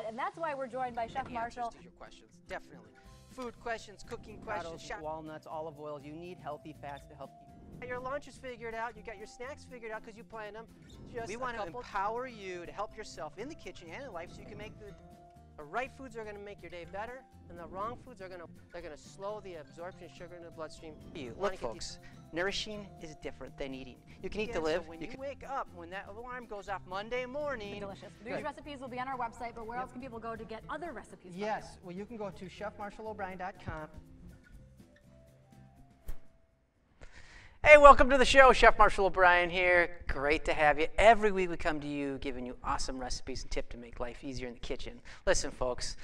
And that's why we're joined by Chef Marshall. Answers to your questions, definitely. Food questions, cooking questions, walnuts, olive oil. You need healthy fats to help you. Your lunch is figured out. You got your snacks figured out because you plan them. We want to empower you to help yourself in the kitchen and in life, so you can make the right foods are going to make your day better, and the wrong foods are going to slow the absorption of sugar in the bloodstream. Look, folks, nourishing is different than eating. You can eat to live. So when you wake up, when that alarm goes off Monday morning, delicious. These recipes will be on our website, but where else can people go to get other recipes? Yes, well, you can go to chefmarshallobrien.com. Hey, welcome to the show. Chef Marshall O'Brien here. Great to have you. Every week we come to you giving you awesome recipes and tips to make life easier in the kitchen. Listen, folks,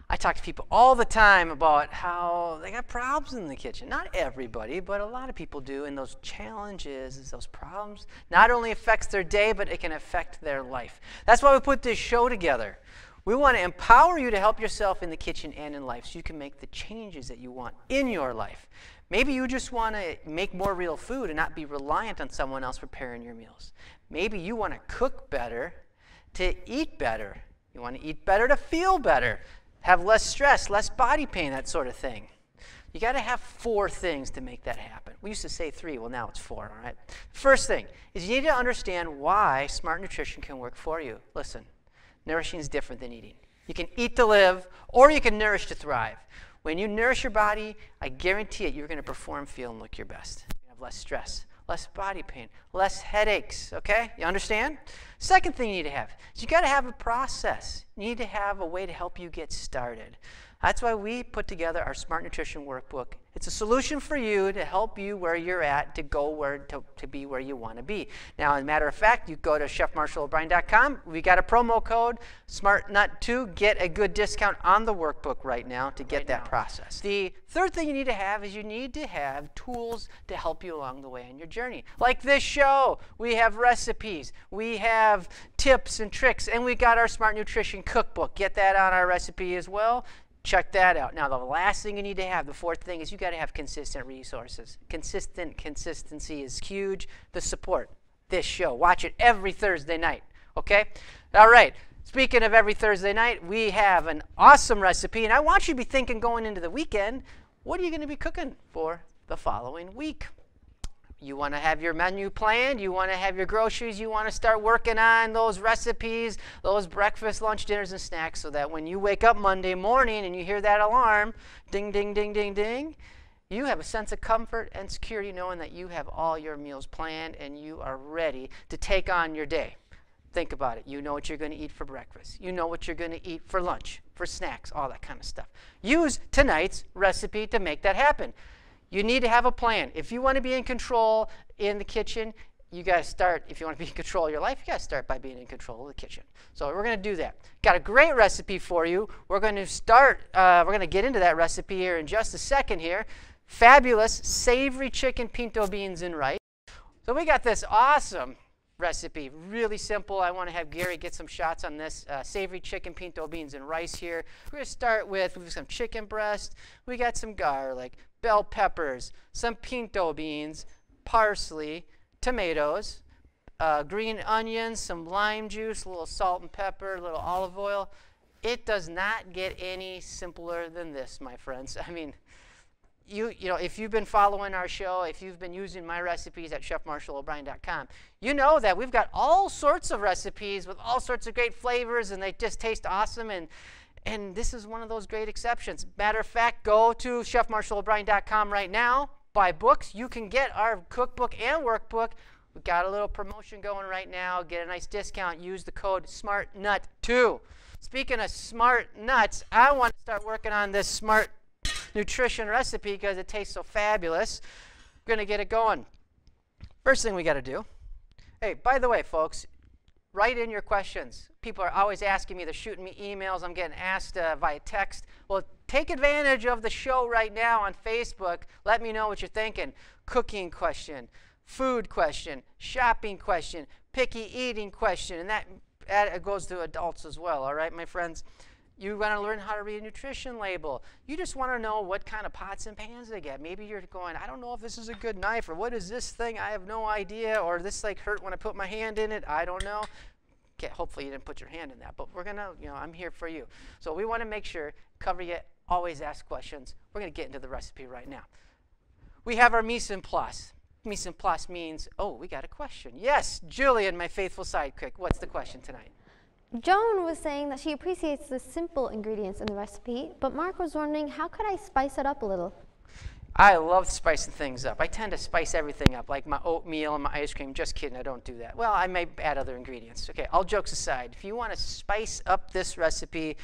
I talk to people all the time about how they got problems in the kitchen. Not everybody, but a lot of people do. And those challenges, those problems, not only affects their day, but it can affect their life. That's why we put this show together. We want to empower you to help yourself in the kitchen and in life so you can make the changes that you want in your life. Maybe you just want to make more real food and not be reliant on someone else preparing your meals. Maybe you want to cook better to eat better. You want to eat better to feel better, have less stress, less body pain, that sort of thing. You got to have 4 things to make that happen. We used to say 3, well now it's 4, all right? First thing is you need to understand why smart nutrition can work for you. Listen, nourishing is different than eating. You can eat to live, or you can nourish to thrive. When you nourish your body, I guarantee it, you're going to perform, feel, and look your best. You have less stress, less body pain, less headaches, okay? You understand? Second thing you need to have is you got to have a process. You need to have a way to help you get started. That's why we put together our Smart Nutrition Workbook. It's a solution for you to help you where you're at to go to be where you want to be. Now, as a matter of fact, you go to chefmarshallobrien.com. We got a promo code, SmartNut2. Get a good discount on the workbook right now to get that process. The third thing you need to have is you need to have tools to help you along the way on your journey. Like this show, we have recipes, we have tips and tricks, and we got our Smart Nutrition Cookbook. Get that on our recipe as well. Check that out. Now, the last thing you need to have, the fourth thing, is you got to have consistent resources. Consistency is huge. The support, this show. Watch it every Thursday night, okay? All right. Speaking of every Thursday night, we have an awesome recipe, and I want you to be thinking going into the weekend, what are you going to be cooking for the following week? You want to have your menu planned, you want to have your groceries, you want to start working on those recipes, those breakfast, lunch, dinners, and snacks, so that when you wake up Monday morning and you hear that alarm, ding, ding, ding, ding, ding, you have a sense of comfort and security knowing that you have all your meals planned and you are ready to take on your day. Think about it. You know what you're going to eat for breakfast. You know what you're going to eat for lunch, for snacks, all that kind of stuff. Use tonight's recipe to make that happen. You need to have a plan. If you want to be in control in the kitchen, you got to start, if you want to be in control of your life, you got to start by being in control of the kitchen. So we're going to do that. Got a great recipe for you. We're going to start, we're going to get into that recipe here in just a second here. Fabulous savory chicken pinto beans and rice. So we got this awesome recipe, really simple. I want to have Gary get some shots on this savory chicken pinto beans and rice here. We're going to start with some chicken breast. We got some garlic, bell peppers, some pinto beans, parsley, tomatoes, green onions, some lime juice, a little salt and pepper, a little olive oil. It does not get any simpler than this, my friends. I mean, you know, if you've been following our show, if you've been using my recipes at chefmarshallobrien.com, you know that we've got all sorts of recipes with all sorts of great flavors, and they just taste awesome. And this is one of those great exceptions. Matter of fact, go to chefmarshallobrien.com right now, buy books. You can get our cookbook and workbook. We've got a little promotion going right now. Get a nice discount. Use the code SMARTNUT2. Speaking of smart nuts, I want to start working on this Smart Nutrition recipe because it tastes so fabulous. We're going to get it going. First thing we got to do, hey, by the way, folks, write in your questions. People are always asking me, they're shooting me emails. I'm getting asked via text. Well, take advantage of the show right now on Facebook. Let me know what you're thinking. Cooking question, food question, shopping question, picky eating question, and that goes to adults as well, all right, my friends? You want to learn how to read a nutrition label. You just want to know what kind of pots and pans they get. Maybe you're going, I don't know if this is a good knife, or what is this thing? I have no idea, or this like hurt when I put my hand in it. I don't know. Okay, hopefully you didn't put your hand in that, but we're gonna, I'm here for you. So we want to make sure, cover you, always ask questions. We're gonna get into the recipe right now. We have our mise en place. Mise en place means, oh, we got a question. Yes, Julian, my faithful sidekick. What's the question tonight? Joan was saying that she appreciates the simple ingredients in the recipe, but Mark was wondering, how could I spice it up a little? I love spicing things up. I tend to spice everything up, like my oatmeal and my ice cream. Just kidding, I don't do that. Well, I may add other ingredients. Okay, all jokes aside, if you want to spice up this recipe,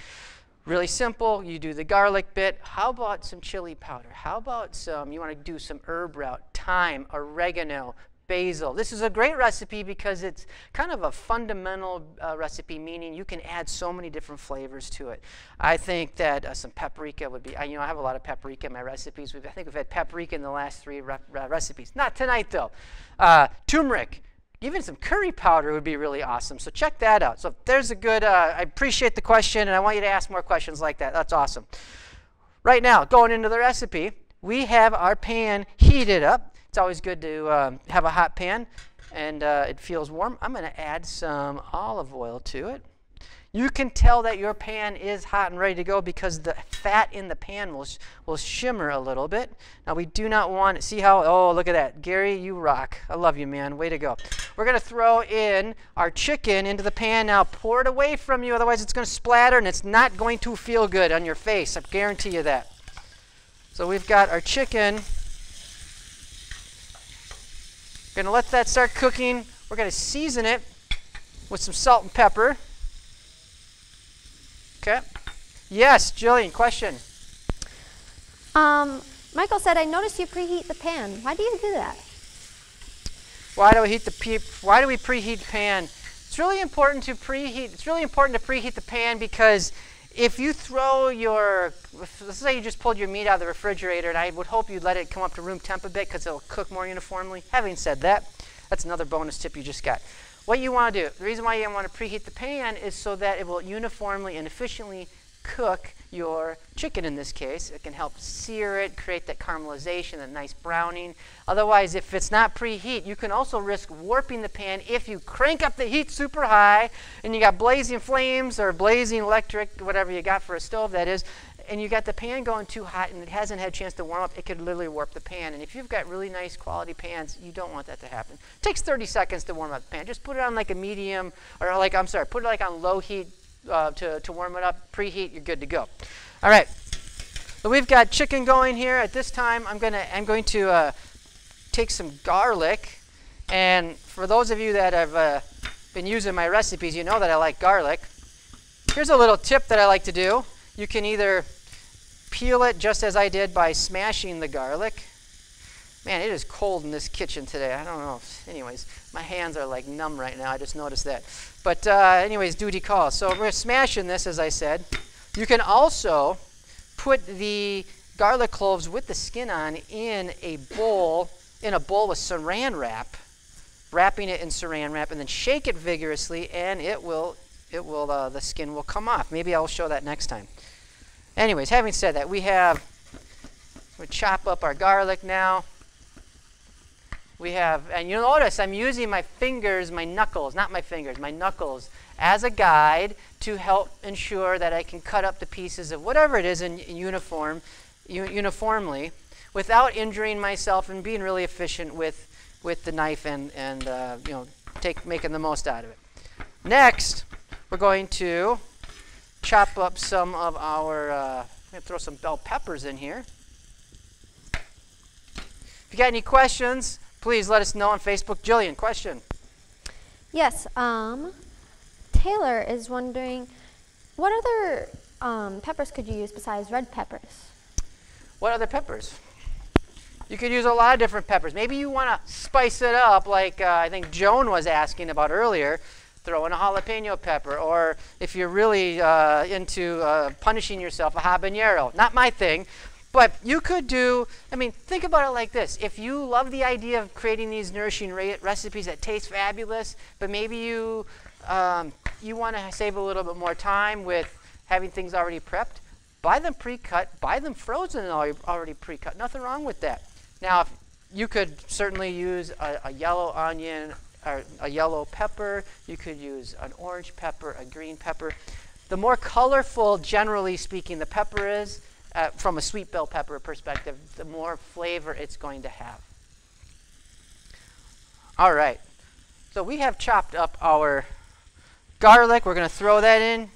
really simple, you do the garlic bit. How about some chili powder? How about you want to do some herb root, thyme, oregano, basil. This is a great recipe because it's kind of a fundamental recipe, meaning you can add so many different flavors to it. I think that some paprika would be, I have a lot of paprika in my recipes. I think we've had paprika in the last 3 recipes. Not tonight, though. Turmeric. Even some curry powder would be really awesome. So check that out. So there's a good, I appreciate the question, and I want you to ask more questions like that. That's awesome. Right now, going into the recipe, we have our pan heated up. It's always good to have a hot pan, and it feels warm. I'm going to add some olive oil to it. You can tell that your pan is hot and ready to go because the fat in the pan will shimmer a little bit. Now we do not want, see how, oh, look at that. Gary, you rock. I love you, man. Way to go. We're going to throw in our chicken into the pan. Now pour it away from you, otherwise it's going to splatter and it's not going to feel good on your face. I guarantee you that. So we've got our chicken. We're going to let that start cooking. We're going to season it with some salt and pepper. Okay. Yes, Jillian, question. Michael said, I noticed you preheat the pan. Why do you do that? Why do we preheat the pan? It's really important to preheat. It's really important to preheat the pan because if you throw let's say you just pulled your meat out of the refrigerator, and I would hope you'd let it come up to room temp a bit because it'll cook more uniformly. Having said that, that's another bonus tip you just got. What you want to do, the reason why you want to preheat the pan is so that it will uniformly and efficiently cook your chicken in this case. It can help sear it, create that caramelization, that nice browning. Otherwise, if it's not preheat, you can also risk warping the pan if you crank up the heat super high and you got blazing flames or blazing electric, whatever you got for a stove that is, and you got the pan going too hot and it hasn't had a chance to warm up, it could literally warp the pan. And if you've got really nice quality pans, you don't want that to happen. It takes 30 seconds to warm up the pan. Just put it on like a medium, or put it like on low heat to warm it up. Preheat, you're good to go. All right, so we've got chicken going here. At this time, I'm going to take some garlic. And for those of you that have been using my recipes, you know that I like garlic. Here's a little tip that I like to do. You can either peel it just as I did by smashing the garlic. Man, it is cold in this kitchen today. I don't know. Anyways, my hands are like numb right now. I just noticed that. But anyways, duty calls. So we're smashing this, as I said. You can also put the garlic cloves with the skin on in a bowl with saran wrap, wrapping it in saran wrap, and then shake it vigorously, and the skin will come off. Maybe I'll show that next time. Anyways, having said that, we chop up our garlic now. And you'll notice I'm using my fingers, my knuckles, not my fingers, my knuckles, as a guide to help ensure that I can cut up the pieces of whatever it is uniformly without injuring myself and being really efficient with the knife and making the most out of it. Next, we're going to chop up some of our, I'm going to throw some bell peppers in here. If you got any questions, please let us know on Facebook. Jillian, question? Yes, Taylor is wondering, what other peppers could you use besides red peppers? What other peppers? You could use a lot of different peppers. Maybe you want to spice it up like I think Joan was asking about earlier. Throw in a jalapeno pepper, or if you're really into punishing yourself, a habanero. Not my thing, but you could do, think about it like this. If you love the idea of creating these nourishing recipes that taste fabulous, but maybe you want to save a little bit more time with having things already prepped, buy them pre-cut, buy them frozen and already pre-cut. Nothing wrong with that. Now, you could certainly use a yellow onion, a yellow pepper. You could use an orange pepper, a green pepper. The more colorful, generally speaking, the pepper is, from a sweet bell pepper perspective, the more flavor it's going to have. All right. So we have chopped up our garlic. We're going to throw that in.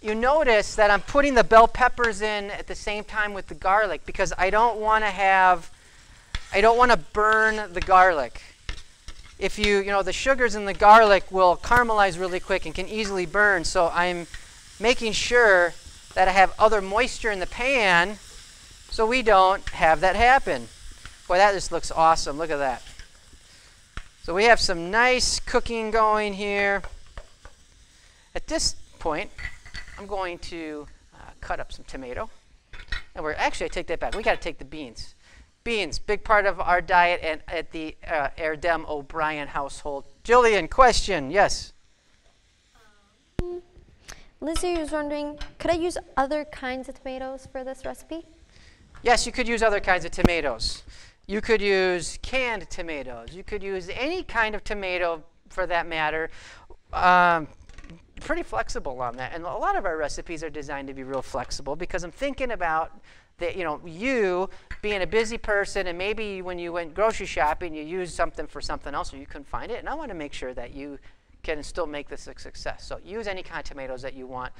You notice that I'm putting the bell peppers in at the same time with the garlic because I don't want to burn the garlic. If the sugars in the garlic will caramelize really quick and can easily burn, so I'm making sure that I have other moisture in the pan so we don't have that happen. Boy, that just looks awesome. Look at that. So we have some nice cooking going here. At this point, I'm going to cut up some tomato. And I take that back. We got to take the beans. Beans, big part of our diet and at the Erdem O'Brien household. Jillian, question, yes? Lizzie was wondering, could I use other kinds of tomatoes for this recipe? Yes, you could use other kinds of tomatoes. You could use canned tomatoes. You could use any kind of tomato for that matter. Pretty flexible on that. And a lot of our recipes are designed to be real flexible because I'm thinking about that, you being a busy person, and maybe when you went grocery shopping, you used something for something else or you couldn't find it. And I want to make sure that you can still make this a success. So use any kind of tomatoes that you want.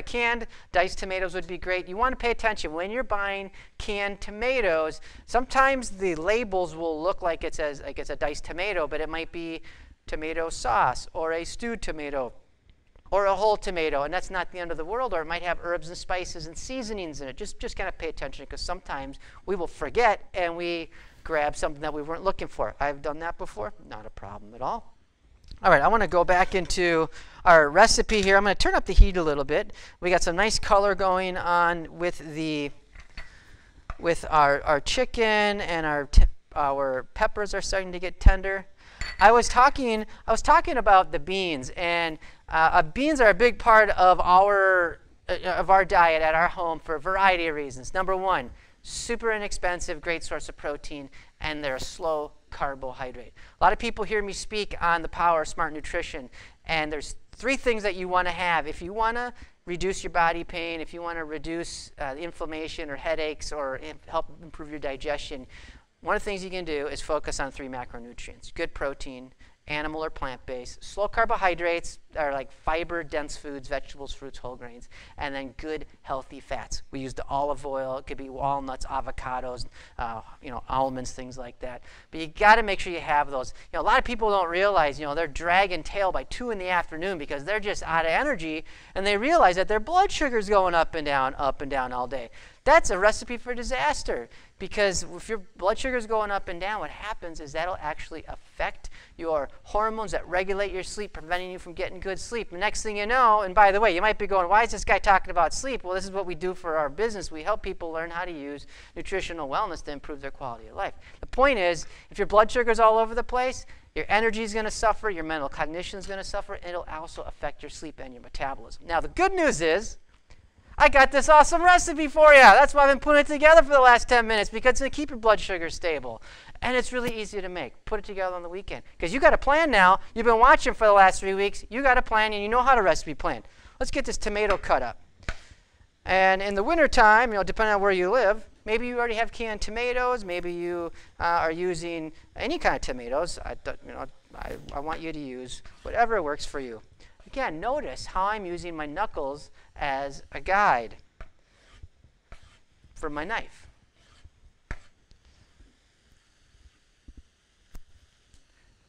Canned diced tomatoes would be great. You want to pay attention when you're buying canned tomatoes. Sometimes the labels will look like it's a diced tomato, but it might be tomato sauce or a stewed tomato or a whole tomato, and that's not the end of the world. Or it might have herbs and spices and seasonings in it. Just kind of pay attention because sometimes we will forget and we grab something that we weren't looking for. I've done that before. Not a problem at all. All right, I want to go back into our recipe here. I'm going to turn up the heat a little bit. We got some nice color going on with our chicken, and our peppers are starting to get tender. I was talking about the beans, and beans are a big part of our diet at our home for a variety of reasons. Number one, super inexpensive, great source of protein, and they're a slow carbohydrate. A lot of people hear me speak on the power of smart nutrition, and there's 3 things that you want to have. If you want to reduce your body pain, if you want to reduce inflammation or headaches or help improve your digestion, one of the things you can do is focus on 3 macronutrients. Good protein, animal or plant-based. Slow carbohydrates are like fiber-dense foods, vegetables, fruits, whole grains. And then good, healthy fats. We use the olive oil. It could be walnuts, avocados, almonds, things like that. But you got to make sure you have those. A lot of people don't realize, they're dragging tail by 2 in the afternoon because they're just out of energy, and they realize that their blood sugar's going up and down all day. That's a recipe for disaster, because if your blood sugar is going up and down, what happens is that'll actually affect your hormones that regulate your sleep, preventing you from getting good sleep. The next thing you know, and by the way, you might be going, why is this guy talking about sleep? Well, this is what we do for our business. We help people learn how to use nutritional wellness to improve their quality of life. The point is, if your blood sugar is all over the place, your energy is going to suffer, your mental cognition is going to suffer, and it'll also affect your sleep and your metabolism. Now, the good news is, I got this awesome recipe for you. That's why I've been putting it together for the last 10 minutes, because it's going to keep your blood sugar stable. And it's really easy to make. Put it together on the weekend. Because you got a plan now. You've been watching for the last 3 weeks. You got a plan, and you know how to recipe plan. Let's get this tomato cut up. And in the wintertime, depending on where you live, maybe you already have canned tomatoes. Maybe you are using any kind of tomatoes. I want you to use whatever works for you. Again, notice how I'm using my knuckles as a guide for my knife.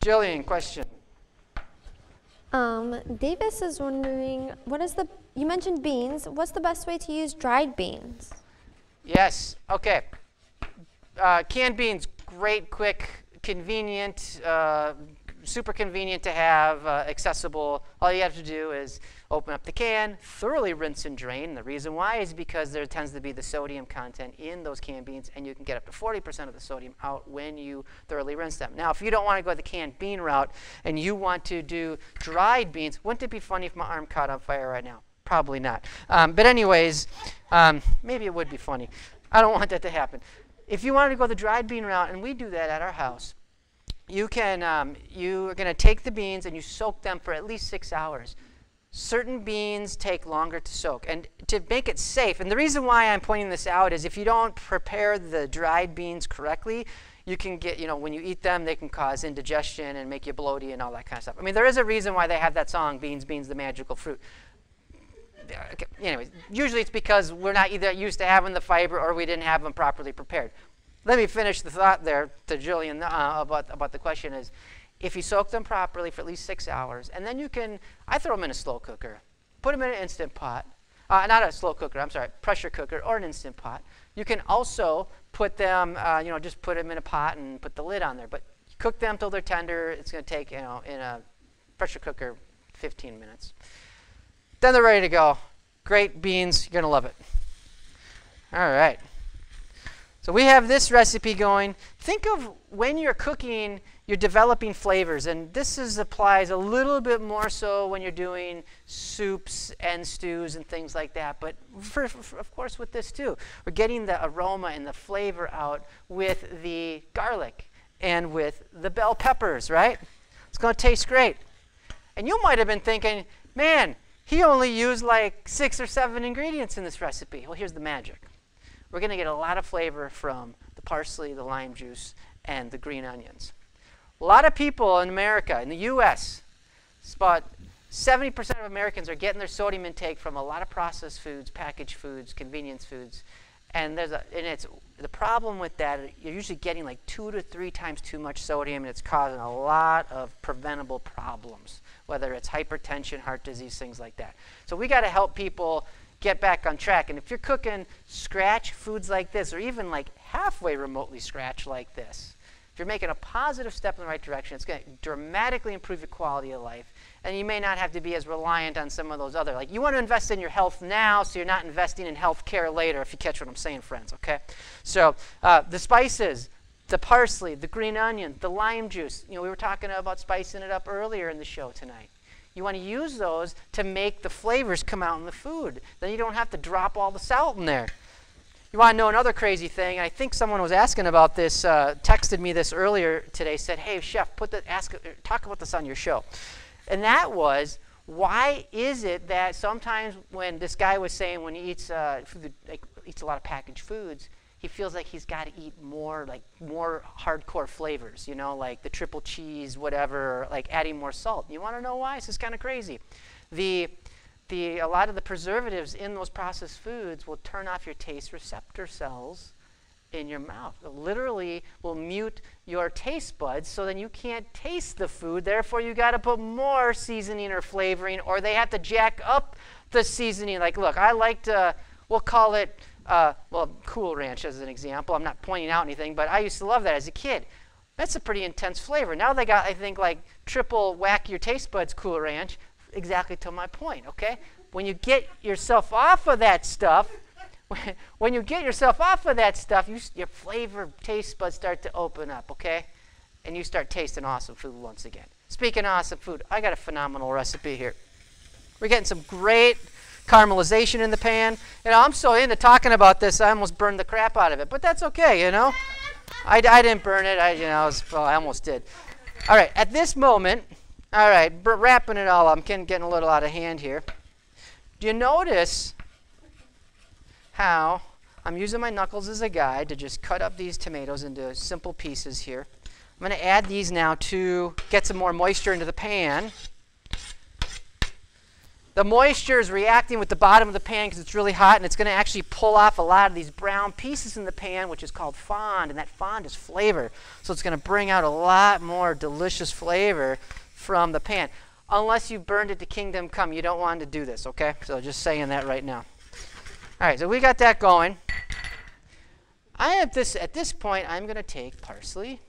Jillian, question. Davis is wondering, you mentioned beans. What's the best way to use dried beans? Yes, okay. Canned beans, great, quick, convenient, super convenient to have, accessible. All you have to do is open up the can, thoroughly rinse and drain. The reason why is because there tends to be the sodium content in those canned beans, and you can get up to 40% of the sodium out when you thoroughly rinse them. Now, if you don't want to go the canned bean route and you want to do dried beans, wouldn't it be funny if my arm caught on fire right now? Probably not. But anyways, maybe it would be funny. I don't want that to happen. If you wanted to go the dried bean route, and we do that at our house, you're going to take the beans and you soak them for at least 6 hours. Certain beans take longer to soak. And to make it safe, and the reason why I'm pointing this out is if you don't prepare the dried beans correctly, you can get, when you eat them, they can cause indigestion and make you bloated and all that kind of stuff. I mean, there is a reason why they have that song, Beans, Beans, the Magical Fruit. Okay, anyways, usually it's because we're not either used to having the fiber or we didn't have them properly prepared. Let me finish the thought there to Jillian about the question is, if you soak them properly for at least 6 hours, and then I throw them in a slow cooker, put them in an Instant Pot, not a slow cooker, I'm sorry, pressure cooker or an Instant Pot. You can also put them, just put them in a pot and put the lid on there, but cook them till they're tender. It's going to take, in a pressure cooker, 15 minutes. Then they're ready to go. Great beans, you're going to love it. All right. So we have this recipe going. Think of when you're cooking, you're developing flavors, and this applies a little bit more so when you're doing soups and stews and things like that, but of course with this too. We're getting the aroma and the flavor out with the garlic and with the bell peppers, right? It's going to taste great. And you might have been thinking, man, he only used like 6 or 7 ingredients in this recipe. Well, here's the magic. We're going to get a lot of flavor from the parsley, the lime juice, and the green onions. A lot of people in America, in the U.S., it's about 70% of Americans are getting their sodium intake from a lot of processed foods, packaged foods, convenience foods. And the problem with that, you're usually getting like 2 to 3 times too much sodium, and it's causing a lot of preventable problems, whether it's hypertension, heart disease, things like that. So we got to help people get back on track. And if you're cooking scratch foods like this, or even like halfway remotely scratch like this, if you're making a positive step in the right direction, it's going to dramatically improve your quality of life. And you may not have to be as reliant on some of those other, like you want to invest in your health now so you're not investing in health care later, if you catch what I'm saying, friends, okay? So the spices, the parsley, the green onion, the lime juice, we were talking about spicing it up earlier in the show tonight. You want to use those to make the flavors come out in the food. Then you don't have to drop all the salt in there. You want to know another crazy thing? I think someone was asking about this, texted me this earlier today, said, hey, chef, talk about this on your show. And that was, why is it that sometimes when this guy was saying when he eats eats a lot of packaged foods, he feels like he's got to eat more hardcore flavors, like the triple cheese, whatever, or like adding more salt. You want to know why? It's just kind of crazy. A lot of the preservatives in those processed foods will turn off your taste receptor cells in your mouth. It literally will mute your taste buds, so then you can't taste the food. Therefore, you got to put more seasoning or flavoring, or they have to jack up the seasoning. Like, look, I like to, we'll call it, Cool Ranch as an example. I'm not pointing out anything, but I used to love that as a kid. That's a pretty intense flavor. Now they got, I think, like triple whack your taste buds Cool Ranch, exactly to my point, okay? When you get yourself off of that stuff, your flavor taste buds start to open up, okay? And you start tasting awesome food once again. Speaking of awesome food, I got a phenomenal recipe here. We're getting some great caramelization in the pan. I'm so into talking about this, I almost burned the crap out of it, but that's okay, I didn't burn it. I almost did. All right, at this moment, all right, wrapping it all up, I'm getting a little out of hand here. Do you notice how I'm using my knuckles as a guide to just cut up these tomatoes into simple pieces here? I'm going to add these now to get some more moisture into the pan. The moisture is reacting with the bottom of the pan because it's really hot, and it's going to actually pull off a lot of these brown pieces in the pan, which is called fond, and that fond is flavor. So it's going to bring out a lot more delicious flavor from the pan. Unless you burned it to kingdom come, you don't want to do this, okay? So just saying that right now. All right, so we got that going. At this point, I'm going to take parsley,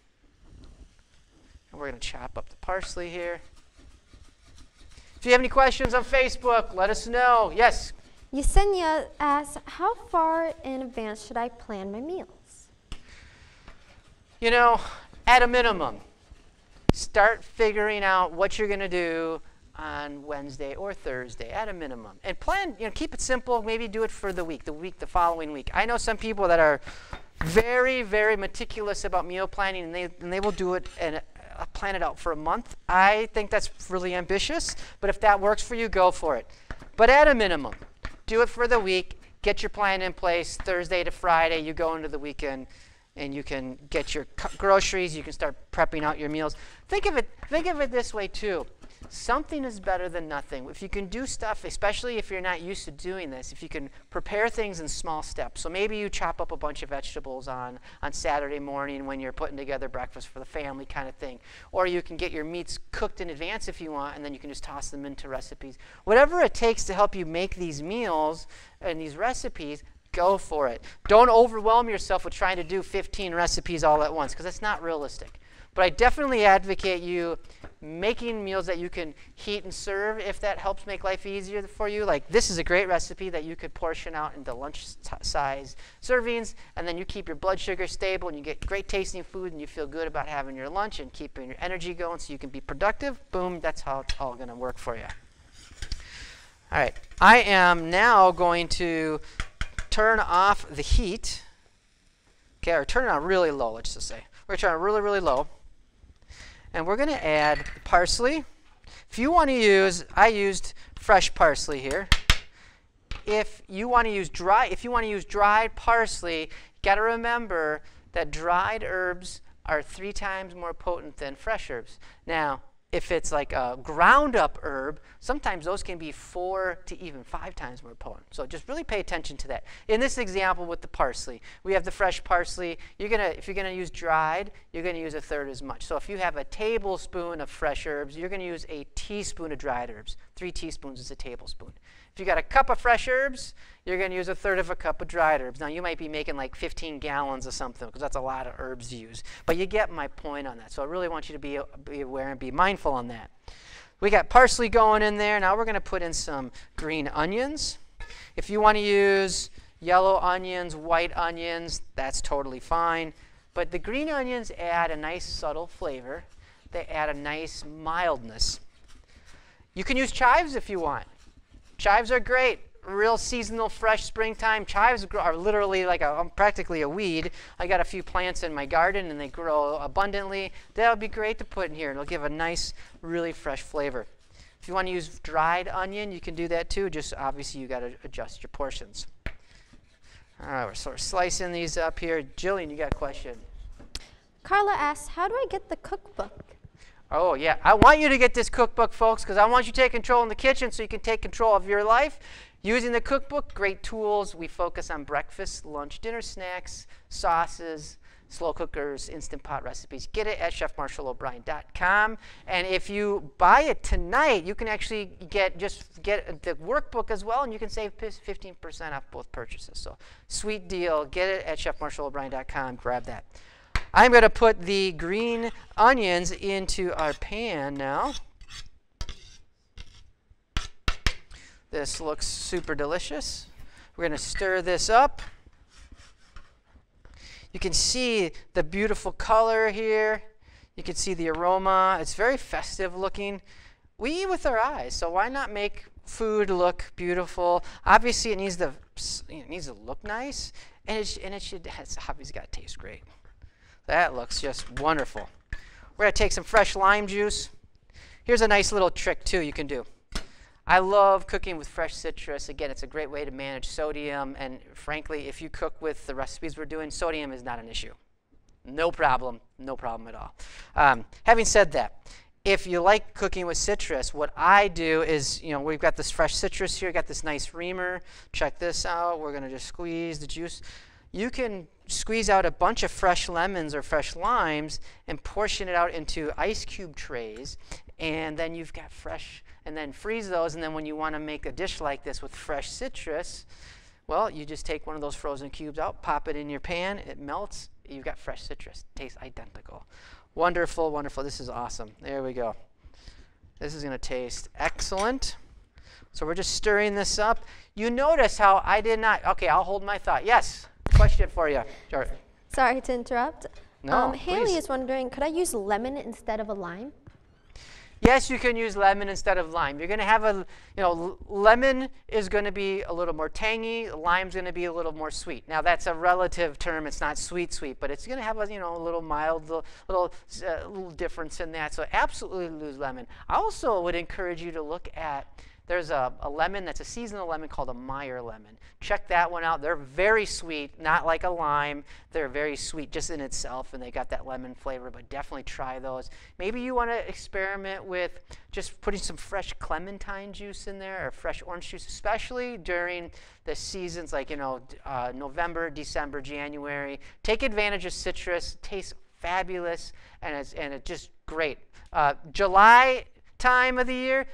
and we're going to chop up the parsley here. If you have any questions on Facebook, let us know. Yes? Yesenia asks, how far in advance should I plan my meals? At a minimum, start figuring out what you're going to do on Wednesday or Thursday at a minimum. And plan, keep it simple. Maybe do it for the following week. I know some people that are very, very meticulous about meal planning, and they will do it plan it out for a month. I think that's really ambitious, but if that works for you, go for it. But at a minimum, do it for the week. Get your plan in place. Thursday to Friday, you go into the weekend, and you can get your groceries. You can start prepping out your meals. Think of it this way too. Something is better than nothing. If you can do stuff, especially if you're not used to doing this, if you can prepare things in small steps. So maybe you chop up a bunch of vegetables on Saturday morning when you're putting together breakfast for the family kind of thing. Or you can get your meats cooked in advance if you want, and then you can just toss them into recipes. Whatever it takes to help you make these meals and these recipes, go for it. Don't overwhelm yourself with trying to do 15 recipes all at once, because that's not realistic. But I definitely advocate you making meals that you can heat and serve if that helps make life easier for you. Like this is a great recipe that you could portion out into lunch size servings, and then you keep your blood sugar stable and you get great tasting food and you feel good about having your lunch and keeping your energy going so you can be productive. Boom, that's how it's all going to work for you. All right, I am now going to turn off the heat. Okay, or turn it on really low, let's just say. We're going to turn it really, really low. And we're going to add parsley. If you want to use, I used fresh parsley here. If you want to use dried parsley, you got to remember that dried herbs are 3 times more potent than fresh herbs. Now, if it's like a ground up herb, sometimes those can be 4 to even 5 times more potent. So just really pay attention to that. In this example with the parsley, we have the fresh parsley. If you're gonna use dried, you're gonna use 1/3 as much. So if you have a tablespoon of fresh herbs, you're gonna use a teaspoon of dried herbs. 3 teaspoons is a tablespoon. If you got a cup of fresh herbs, you're going to use 1/3 of a cup of dried herbs. Now, you might be making like 15 gallons of something because that's a lot of herbs to use. But you get my point on that. So I really want you to be aware and be mindful on that. We got parsley going in there. Now we're going to put in some green onions. If you want to use yellow onions, white onions, that's totally fine. But the green onions add a nice subtle flavor. They add a nice mildness. You can use chives if you want. Chives are great. Real seasonal, fresh springtime. Chives are literally like practically a weed. I got a few plants in my garden and they grow abundantly. That would be great to put in here. It'll give a nice, really fresh flavor. If you want to use dried onion, you can do that too. Just obviously you got to adjust your portions. All right, we're sort of slicing these up here. Jillian, you got a question? Carla asks, how do I get the cookbook? Oh, yeah. I want you to get this cookbook, folks, because I want you to take control in the kitchen so you can take control of your life. Using the cookbook, great tools. We focus on breakfast, lunch, dinner snacks, sauces, slow cookers, Instant Pot recipes. Get it at chefmarshallobrien.com. And if you buy it tonight, you can actually get the workbook as well, and you can save 15% off both purchases. So sweet deal. Get it at chefmarshallobrien.com. Grab that. I'm going to put the green onions into our pan now. This looks super delicious. We're going to stir this up. You can see the beautiful color here. You can see the aroma. It's very festive looking. We eat with our eyes, so why not make food look beautiful? Obviously, it needs to look nice, and it's obviously got to taste great. That looks just wonderful. We're going to take some fresh lime juice. Here's a nice little trick, too, you can do. I love cooking with fresh citrus. Again, it's a great way to manage sodium. And frankly, if you cook with the recipes we're doing, sodium is not an issue. No problem. No problem at all. Having said that, if you like cooking with citrus, what I do is, we've got this fresh citrus here. Got this nice reamer. Check this out. We're going to just squeeze the juice. You can squeeze out a bunch of fresh lemons or fresh limes and portion it out into ice cube trays, and then you've got fresh, and then freeze those, and then when you want to make a dish like this with fresh citrus, well, you just take one of those frozen cubes out, pop it in your pan, it melts, you've got fresh citrus. Tastes identical. Wonderful, wonderful. This is awesome. There we go. This is going to taste excellent. So we're just stirring this up. You notice how I did not, okay, I'll hold my thought. Yes? Question for you. Sure. Sorry to interrupt. No, Haley please. is wondering, could I use lemon instead of a lime? Yes, you can use lemon instead of lime. You're going to have lemon is going to be a little more tangy. Lime's going to be a little more sweet. Now, that's a relative term. It's not sweet, but it's going to have a little mild, little difference in that. So absolutely use lemon. I also would encourage you to look at, there's a lemon that's a seasonal lemon called a Meyer lemon. Check that one out. They're very sweet, not like a lime. They're very sweet just in itself, and they got that lemon flavor, but definitely try those. Maybe you want to experiment with just putting some fresh clementine juice in there or fresh orange juice, especially during the seasons like, November, December, January. Take advantage of citrus. It tastes fabulous, and it's just great. July time of the year,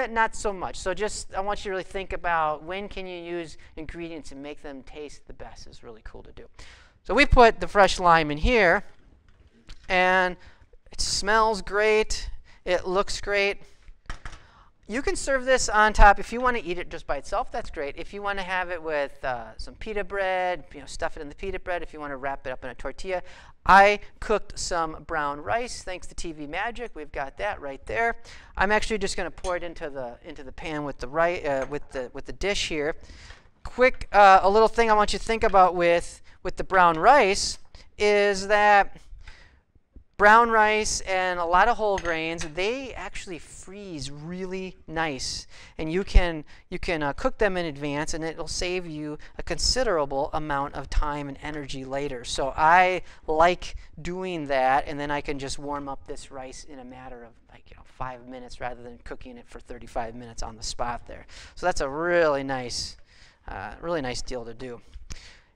not so much. So I want you to really think about when can you use ingredients and make them taste the best. Is really cool to do. So we put the fresh lime in here, and it smells great. It looks great. You can serve this on top. If you want to eat it just by itself, that's great. If you want to have it with some pita bread, stuff it in the pita bread. If you want to wrap it up in a tortilla. I cooked some brown rice, thanks to TV Magic. We've got that right there. I'm actually just going to pour it into the pan with the with the dish here. Quick, a little thing I want you to think about with the brown rice is that brown rice and a lot of whole grains, they actually freeze really nice, and you can cook them in advance, and it'll save you a considerable amount of time and energy later. So I like doing that, and then I can just warm up this rice in a matter of 5 minutes rather than cooking it for 35 minutes on the spot there. So that's a really nice deal to do.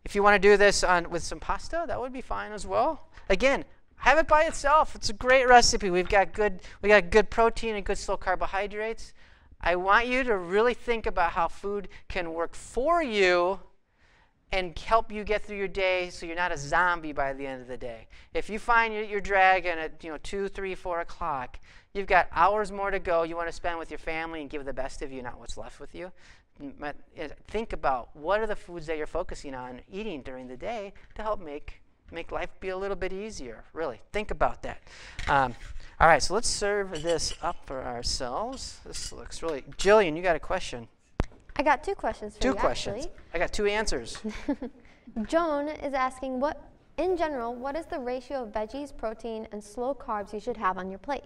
If you want to do this with some pasta, that would be fine as well. Again, have it by itself. It's a great recipe. We got good protein and good slow carbohydrates. I want you to really think about how food can work for you and help you get through your day so you're not a zombie by the end of the day. If you find you're dragging at 2, 3, 4 o'clock, you've got hours more to go you want to spend with your family and give the best of you, not what's left with you. Think about what are the foods that you're focusing on eating during the day to help make life be a little bit easier. Really, think about that. All right, so let's serve this up for ourselves. This looks really... Jillian, you got a question. I got 2 questions for you, questions. Actually. I got 2 answers. Joan is asking, in general, what is the ratio of veggies, protein, and slow carbs you should have on your plate?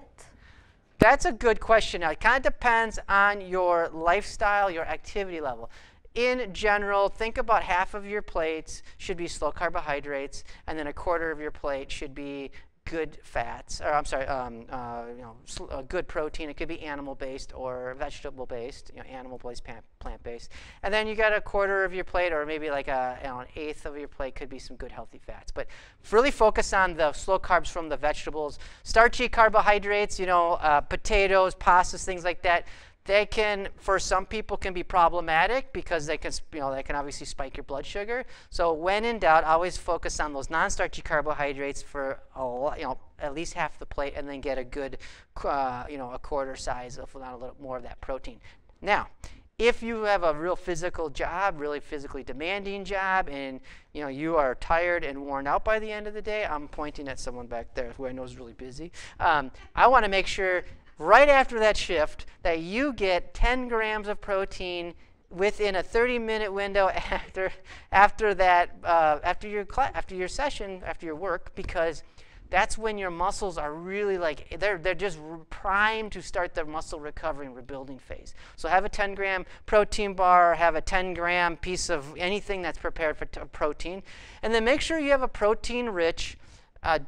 That's a good question. Now, it kind of depends on your lifestyle, your activity level. In general, think about half of your plates should be slow carbohydrates, and then a quarter of your plate should be good fats, or I'm sorry, good protein. It could be animal-based or vegetable-based, animal-based, plant-based. And then you got a quarter of your plate, or maybe like an eighth of your plate could be some good healthy fats. But really focus on the slow carbs from the vegetables. Starchy carbohydrates, potatoes, pastas, things like that. They can, for some people, can be problematic because they can obviously spike your blood sugar. So when in doubt, always focus on those non-starchy carbohydrates for at least half the plate, and then get a good, a quarter size, if not a little more of that protein. Now, if you have a real physical job, really physically demanding job, and you are tired and worn out by the end of the day, I'm pointing at someone back there who I know is really busy. I want to make sure right after that shift that you get 10 grams of protein within a 30-minute window after your session, after your work, because that's when your muscles are really they're just primed to start the muscle recovery and rebuilding phase. So have a 10-gram protein bar, have a 10-gram piece of anything that's prepared for protein, and then make sure you have a protein-rich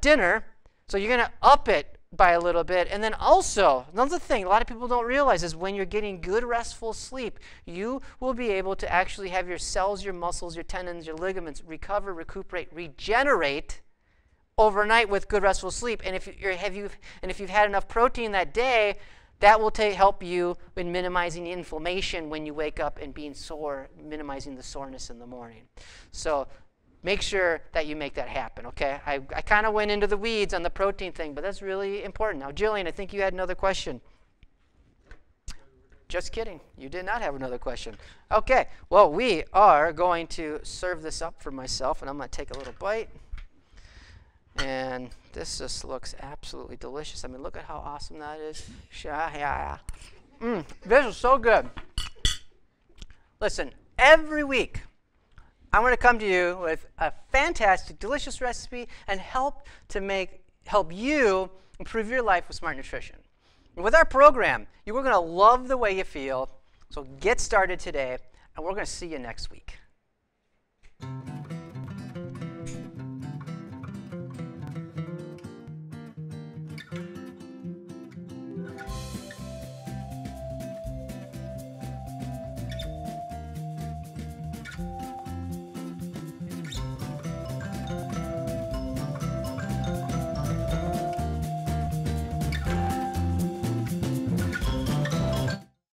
dinner. So you're going to up it by a little bit. And then also, another thing a lot of people don't realize is when you're getting good restful sleep, you will be able to actually have your cells, your muscles, your tendons, your ligaments recover, recuperate, regenerate overnight with good restful sleep. And if you've had enough protein that day, that will help you in minimizing inflammation when you wake up and being sore, minimizing the soreness in the morning. So make sure that you make that happen, okay? I kind of went into the weeds on the protein thing, but that's really important. Now, Jillian, I think you had another question. Just kidding. You did not have another question. Okay. Well, we are going to serve this up for myself, and I'm going to take a little bite. And this just looks absolutely delicious. I mean, look at how awesome that is. Yeah. This is so good. Listen, every week, I'm going to come to you with a fantastic, delicious recipe and help you improve your life with smart nutrition. And with our program, you are going to love the way you feel. So get started today, and we're going to see you next week.